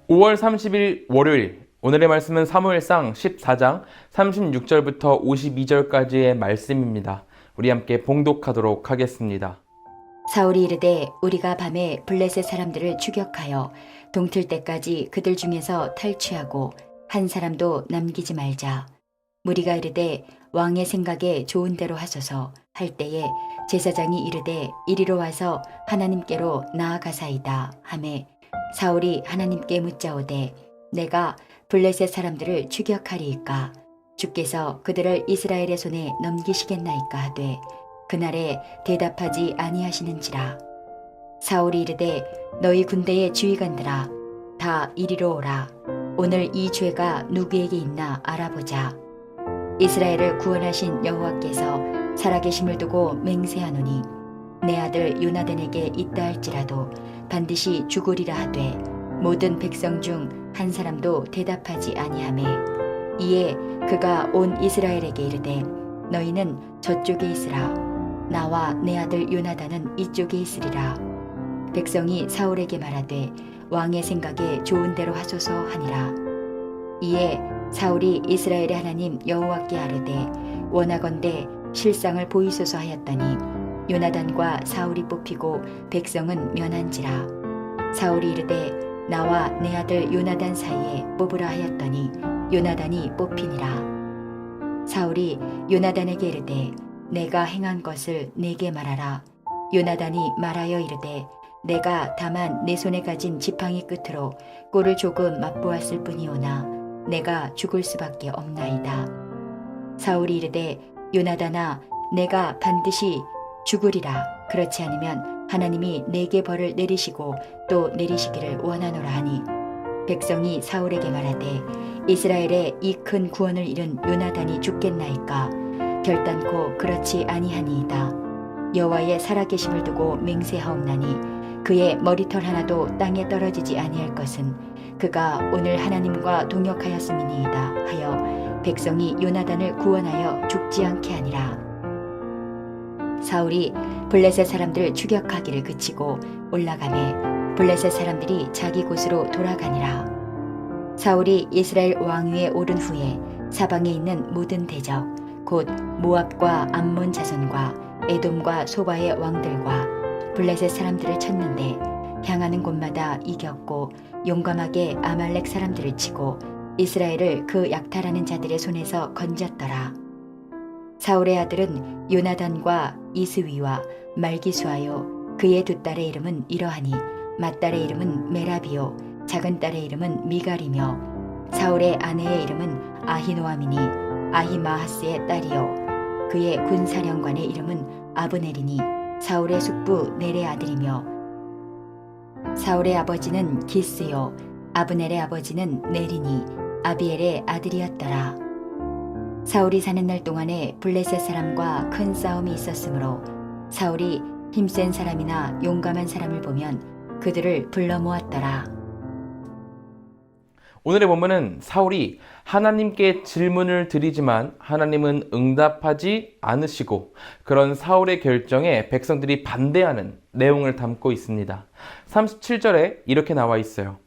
5월 30일 월요일, 오늘의 말씀은 사무엘상 14장 36절부터 52절까지의 말씀입니다. 우리 함께 봉독하도록 하겠습니다. 사울이 이르되 우리가 밤에 블레셋 사람들을 추격하여 동틀 때까지 그들 중에서 탈취하고 한 사람도 남기지 말자. 무리가 이르되 왕의 생각에 좋은 대로 하소서 할 때에 제사장이 이르되 이리로 와서 하나님께로 나아가사이다 하매 사울이 하나님께 묻자오되 내가 블레셋 사람들을 추격하리이까 주께서 그들을 이스라엘의 손에 넘기시겠나이까 하되 그날에 대답하지 아니하시는지라. 사울이 이르되 너희 군대의 지휘관들아 다 이리로 오라. 오늘 이 죄가 누구에게 있나 알아보자. 이스라엘을 구원하신 여호와께서 살아계심을 두고 맹세하노니 내 아들 요나단에게 있다 할지라도 반드시 죽으리라 하되 모든 백성 중 한 사람도 대답하지 아니하매 이에 그가 온 이스라엘에게 이르되 너희는 저쪽에 있으라. 나와 내 아들 요나단은 이쪽에 있으리라. 백성이 사울에게 말하되 왕의 생각에 좋은 대로 하소서 하니라. 이에 사울이 이스라엘의 하나님 여호와께 아뢰되 원하건대 실상을 보이소서 하였더니 요나단과 사울이 뽑히고 백성은 면한지라. 사울이 이르되 나와 내 아들 요나단 사이에 뽑으라 하였더니 요나단이 뽑히니라. 사울이 요나단에게 이르되 내가 행한 것을 내게 말하라. 요나단이 말하여 이르되 내가 다만 내 손에 가진 지팡이 끝으로 꼴을 조금 맛보았을 뿐이오나 내가 죽을 수밖에 없나이다. 사울이 이르되 요나단아 내가 반드시 죽으리라. 그렇지 않으면 하나님이 내게 벌을 내리시고 또 내리시기를 원하노라 하니 백성이 사울에게 말하되 이스라엘의 이 큰 구원을 이룬 요나단이 죽겠나이까 결단코 그렇지 아니하니이다. 여호와의 살아계심을 두고 맹세하옵나니 그의 머리털 하나도 땅에 떨어지지 아니할 것은 그가 오늘 하나님과 동역하였음이니이다 하여 백성이 요나단을 구원하여 죽지 않게 하니라. 사울이 블레셋 사람들 추격하기를 그치고 올라가매 블레셋 사람들이 자기 곳으로 돌아가니라. 사울이 이스라엘 왕위에 오른 후에 사방에 있는 모든 대적 곧 모압과 암몬 자손과 에돔과 소바의 왕들과 블레셋 사람들을 쳤는데 향하는 곳마다 이겼고 용감하게 아말렉 사람들을 치고 이스라엘을 그 약탈하는 자들의 손에서 건졌더라. 사울의 아들은 요나단과 이스위와 말기수하요 그의 두 딸의 이름은 이러하니 맏딸의 이름은 메라비요 작은 딸의 이름은 미갈이며 사울의 아내의 이름은 아히노아미니 아히마하스의 딸이요 그의 군사령관의 이름은 아브넬이니 사울의 숙부 넬의 아들이며 사울의 아버지는 기스요 아브넬의 아버지는 넬이니 아비엘의 아들이었더라. 사울이 사는 날 동안에 블레셋 사람과 큰 싸움이 있었으므로 사울이 힘센 사람이나 용감한 사람을 보면 그들을 불러 모았더라. 오늘의 본문은 사울이 하나님께 질문을 드리지만 하나님은 응답하지 않으시고 그런 사울의 결정에 백성들이 반대하는 내용을 담고 있습니다. 37절에 이렇게 나와 있어요.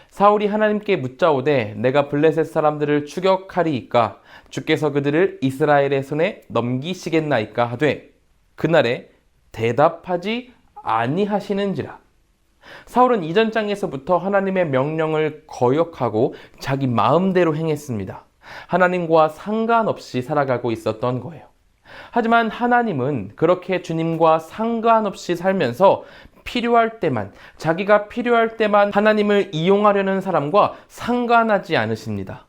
사울이 하나님께 묻자오되 내가 블레셋 사람들을 추격하리이까 주께서 그들을 이스라엘의 손에 넘기시겠나이까 하되 그날에 대답하지 아니하시는지라. 사울은 이전 장에서부터 하나님의 명령을 거역하고 자기 마음대로 행했습니다. 하나님과 상관없이 살아가고 있었던 거예요. 하지만 하나님은 그렇게 주님과 상관없이 살면서 필요할 때만, 자기가 필요할 때만 하나님을 이용하려는 사람과 상관하지 않으십니다.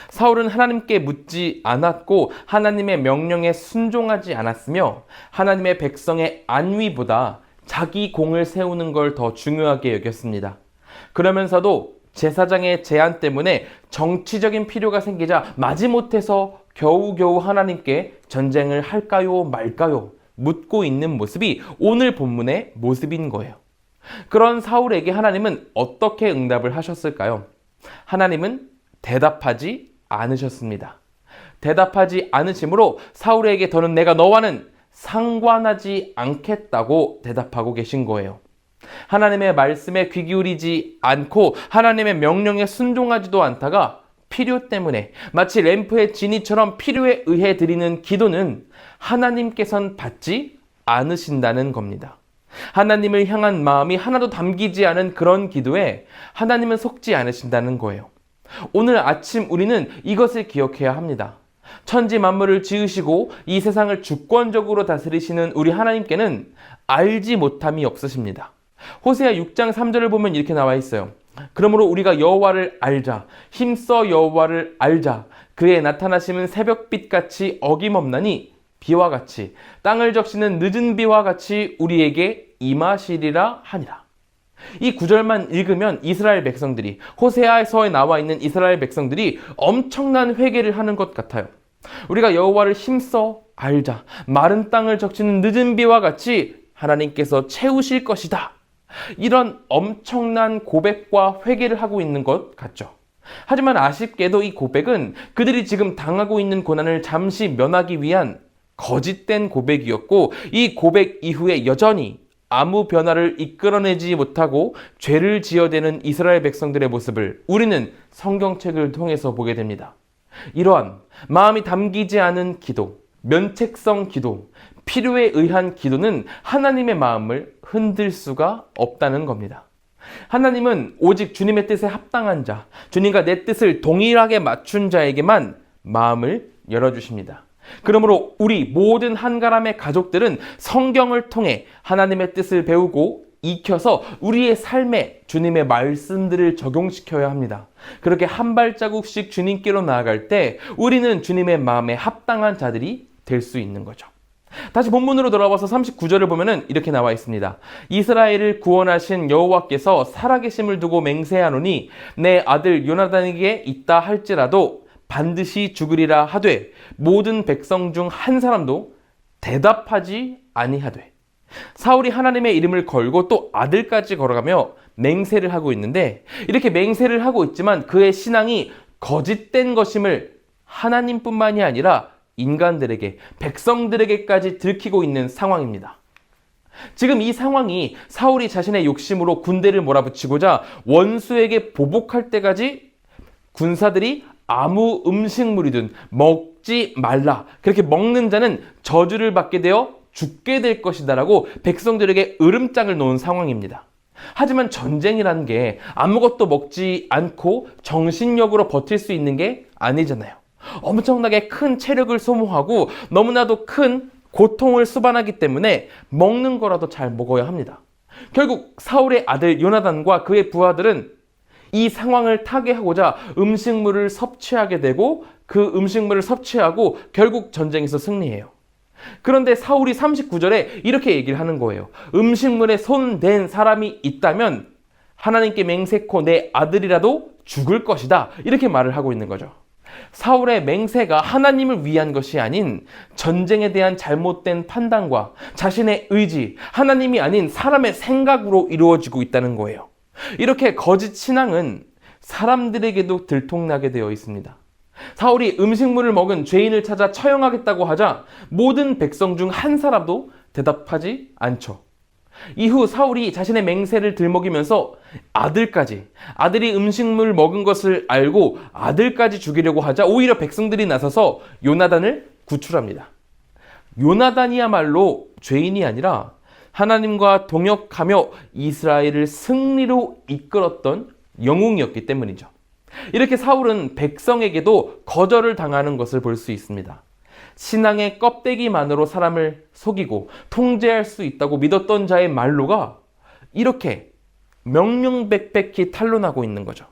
사울은 하나님께 묻지 않았고 하나님의 명령에 순종하지 않았으며 하나님의 백성의 안위보다 자기 공을 세우는 걸 더 중요하게 여겼습니다. 그러면서도 제사장의 제안 때문에 정치적인 필요가 생기자 마지못해서 겨우겨우 하나님께 전쟁을 할까요 말까요 묻고 있는 모습이 오늘 본문의 모습인 거예요. 그런 사울에게 하나님은 어떻게 응답을 하셨을까요? 하나님은 대답하지 않으셨습니다. 대답하지 않으심으로 사울에게 더는 내가 너와는 상관하지 않겠다고 대답하고 계신 거예요. 하나님의 말씀에 귀 기울이지 않고 하나님의 명령에 순종하지도 않다가 필요 때문에 마치 램프의 진이처럼 필요에 의해 드리는 기도는 하나님께선 받지 않으신다는 겁니다. 하나님을 향한 마음이 하나도 담기지 않은 그런 기도에 하나님은 속지 않으신다는 거예요. 오늘 아침 우리는 이것을 기억해야 합니다. 천지 만물을 지으시고 이 세상을 주권적으로 다스리시는 우리 하나님께는 알지 못함이 없으십니다. 호세아 6장 3절을 보면 이렇게 나와 있어요. 그러므로 우리가 여호와를 알자. 힘써 여호와를 알자. 그의 나타나심은 새벽빛같이 어김없나니 비와 같이 땅을 적시는 늦은 비와 같이 우리에게 임하시리라 하니라. 이 구절만 읽으면 이스라엘 백성들이, 호세아서에 나와 있는 이스라엘 백성들이 엄청난 회개를 하는 것 같아요. 우리가 여호와를 힘써 알자. 마른 땅을 적시는 늦은 비와 같이 하나님께서 채우실 것이다. 이런 엄청난 고백과 회개를 하고 있는 것 같죠. 하지만 아쉽게도 이 고백은 그들이 지금 당하고 있는 고난을 잠시 면하기 위한 거짓된 고백이었고, 이 고백 이후에 여전히 아무 변화를 이끌어내지 못하고 죄를 지어대는 이스라엘 백성들의 모습을 우리는 성경책을 통해서 보게 됩니다. 이러한 마음이 담기지 않은 기도, 면책성 기도, 필요에 의한 기도는 하나님의 마음을 흔들 수가 없다는 겁니다. 하나님은 오직 주님의 뜻에 합당한 자, 주님과 내 뜻을 동일하게 맞춘 자에게만 마음을 열어주십니다. 그러므로 우리 모든 한가람의 가족들은 성경을 통해 하나님의 뜻을 배우고 익혀서 우리의 삶에 주님의 말씀들을 적용시켜야 합니다. 그렇게 한 발자국씩 주님께로 나아갈 때 우리는 주님의 마음에 합당한 자들이 될 수 있는 거죠. 다시 본문으로 돌아와서 39절을 보면은 이렇게 나와 있습니다. 이스라엘을 구원하신 여호와께서 살아계심을 두고 맹세하노니 내 아들 요나단에게 있다 할지라도 반드시 죽으리라 하되 모든 백성 중 한 사람도 대답하지 아니하되. 사울이 하나님의 이름을 걸고 또 아들까지 걸어가며 맹세를 하고 있는데, 이렇게 맹세를 하고 있지만 그의 신앙이 거짓된 것임을 하나님뿐만이 아니라 인간들에게, 백성들에게까지 들키고 있는 상황입니다. 지금 이 상황이 사울이 자신의 욕심으로 군대를 몰아붙이고자 원수에게 보복할 때까지 군사들이 아무 음식물이든 먹지 말라, 그렇게 먹는 자는 저주를 받게 되어 죽게 될 것이다 라고 백성들에게 으름장을 놓은 상황입니다. 하지만 전쟁이라는 게 아무것도 먹지 않고 정신력으로 버틸 수 있는 게 아니잖아요. 엄청나게 큰 체력을 소모하고 너무나도 큰 고통을 수반하기 때문에 먹는 거라도 잘 먹어야 합니다. 결국 사울의 아들 요나단과 그의 부하들은 이 상황을 타개하고자 음식물을 섭취하게 되고 그 음식물을 섭취하고 결국 전쟁에서 승리해요. 그런데 사울이 39절에 이렇게 얘기를 하는 거예요. 음식물에 손댄 사람이 있다면 하나님께 맹세코 내 아들이라도 죽을 것이다, 이렇게 말을 하고 있는 거죠. 사울의 맹세가 하나님을 위한 것이 아닌 전쟁에 대한 잘못된 판단과 자신의 의지, 하나님이 아닌 사람의 생각으로 이루어지고 있다는 거예요. 이렇게 거짓 신앙은 사람들에게도 들통나게 되어 있습니다. 사울이 음식물을 먹은 죄인을 찾아 처형하겠다고 하자 모든 백성 중 한 사람도 대답하지 않죠. 이후 사울이 자신의 맹세를 들먹이면서 아들이 음식물을 먹은 것을 알고 아들까지 죽이려고 하자 오히려 백성들이 나서서 요나단을 구출합니다. 요나단이야말로 죄인이 아니라 하나님과 동역하며 이스라엘을 승리로 이끌었던 영웅이었기 때문이죠. 이렇게 사울은 백성에게도 거절을 당하는 것을 볼 수 있습니다. 신앙의 껍데기만으로 사람을 속이고 통제할 수 있다고 믿었던 자의 말로가 이렇게 명명백백히 탄로나고 있는 거죠.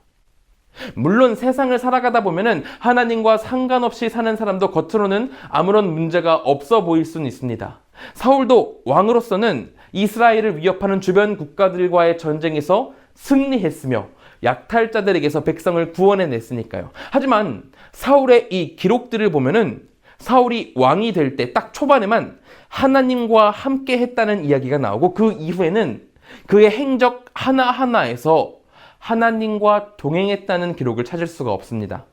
물론 세상을 살아가다 보면은 하나님과 상관없이 사는 사람도 겉으로는 아무런 문제가 없어 보일 수는 있습니다. 사울도 왕으로서는 이스라엘을 위협하는 주변 국가들과의 전쟁에서 승리했으며 약탈자들에게서 백성을 구원해냈으니까요. 하지만 사울의 이 기록들을 보면은 사울이 왕이 될 때 딱 초반에만 하나님과 함께 했다는 이야기가 나오고 그 이후에는 그의 행적 하나하나에서 하나님과 동행했다는 기록을 찾을 수가 없습니다.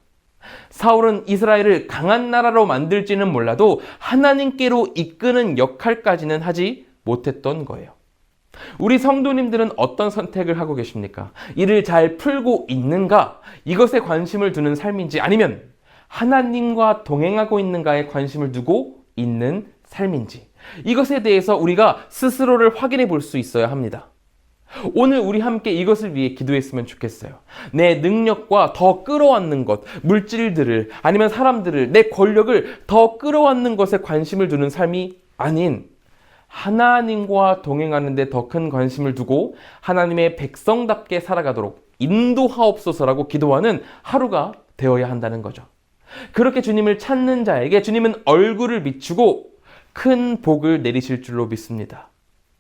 사울은 이스라엘을 강한 나라로 만들지는 몰라도 하나님께로 이끄는 역할까지는 하지 못했던 거예요. 우리 성도님들은 어떤 선택을 하고 계십니까? 일을 잘 풀고 있는가? 이것에 관심을 두는 삶인지, 아니면 하나님과 동행하고 있는가에 관심을 두고 있는 삶인지, 이것에 대해서 우리가 스스로를 확인해 볼 수 있어야 합니다. 오늘 우리 함께 이것을 위해 기도했으면 좋겠어요. 내 능력과 더 끌어안는 것, 물질들을, 아니면 사람들을, 내 권력을 더 끌어안는 것에 관심을 두는 삶이 아닌 하나님과 동행하는 데 더 큰 관심을 두고 하나님의 백성답게 살아가도록 인도하옵소서라고 기도하는 하루가 되어야 한다는 거죠. 그렇게 주님을 찾는 자에게 주님은 얼굴을 비추고 큰 복을 내리실 줄로 믿습니다.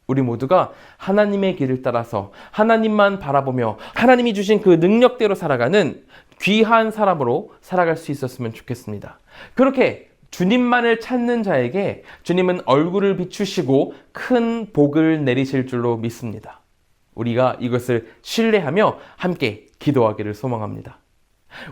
우리 모두가 하나님의 길을 따라서 하나님만 바라보며 하나님이 주신 그 능력대로 살아가는 귀한 사람으로 살아갈 수 있었으면 좋겠습니다. 그렇게 주님만을 찾는 자에게 주님은 얼굴을 비추시고 큰 복을 내리실 줄로 믿습니다. 우리가 이것을 신뢰하며 함께 기도하기를 소망합니다.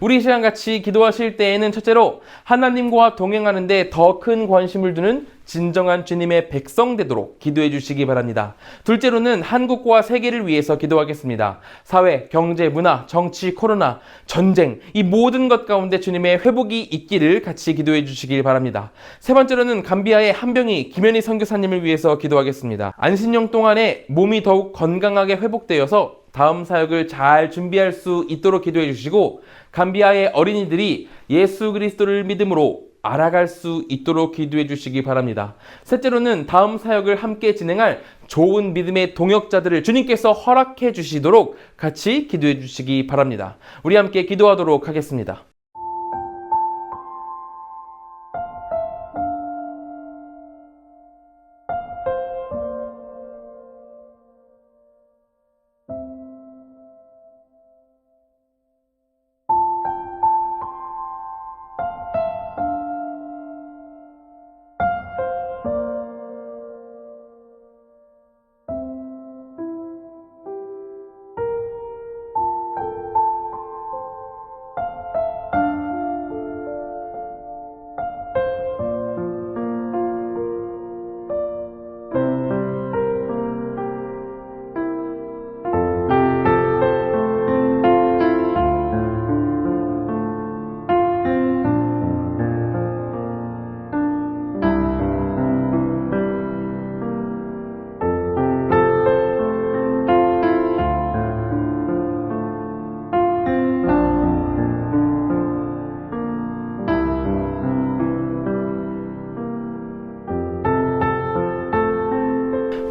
우리 이 시간 같이 기도하실 때에는 첫째로 하나님과 동행하는데 더 큰 관심을 두는 진정한 주님의 백성 되도록 기도해 주시기 바랍니다. 둘째로는 한국과 세계를 위해서 기도하겠습니다. 사회, 경제, 문화, 정치, 코로나, 전쟁, 이 모든 것 가운데 주님의 회복이 있기를 같이 기도해 주시길 바랍니다. 세 번째로는 감비아의 한병희 김현희 선교사님을 위해서 기도하겠습니다. 안신령 동안에 몸이 더욱 건강하게 회복되어서 다음 사역을 잘 준비할 수 있도록 기도해 주시고, 감비아의 어린이들이 예수 그리스도를 믿음으로 알아갈 수 있도록 기도해 주시기 바랍니다. 셋째로는 다음 사역을 함께 진행할 좋은 믿음의 동역자들을 주님께서 허락해 주시도록 같이 기도해 주시기 바랍니다. 우리 함께 기도하도록 하겠습니다.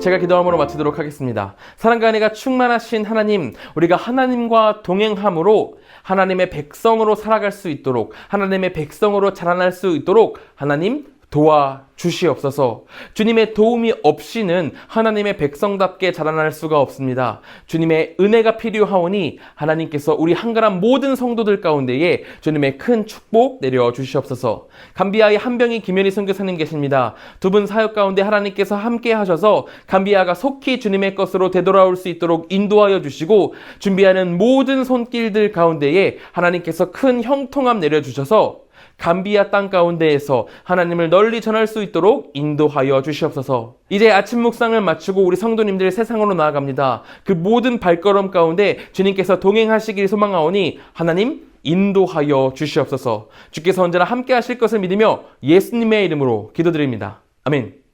제가 기도함으로 마치도록 하겠습니다. 사랑과 은혜가 충만하신 하나님, 우리가 하나님과 동행함으로 하나님의 백성으로 살아갈 수 있도록, 하나님의 백성으로 자라날 수 있도록 하나님 도와주시옵소서. 주님의 도움이 없이는 하나님의 백성답게 자라날 수가 없습니다. 주님의 은혜가 필요하오니 하나님께서 우리 한가람 모든 성도들 가운데에 주님의 큰 축복 내려 주시옵소서. 감비아의 한병희 김현희 선교사님 계십니다. 두 분 사역 가운데 하나님께서 함께 하셔서 감비아가 속히 주님의 것으로 되돌아올 수 있도록 인도하여 주시고, 준비하는 모든 손길들 가운데에 하나님께서 큰 형통함 내려 주셔서 감비아 땅 가운데에서 하나님을 널리 전할 수 있도록 인도하여 주시옵소서. 이제 아침 묵상을 마치고 우리 성도님들 세상으로 나아갑니다. 그 모든 발걸음 가운데 주님께서 동행하시길 소망하오니 하나님 인도하여 주시옵소서. 주께서 언제나 함께 하실 것을 믿으며 예수님의 이름으로 기도드립니다. 아멘.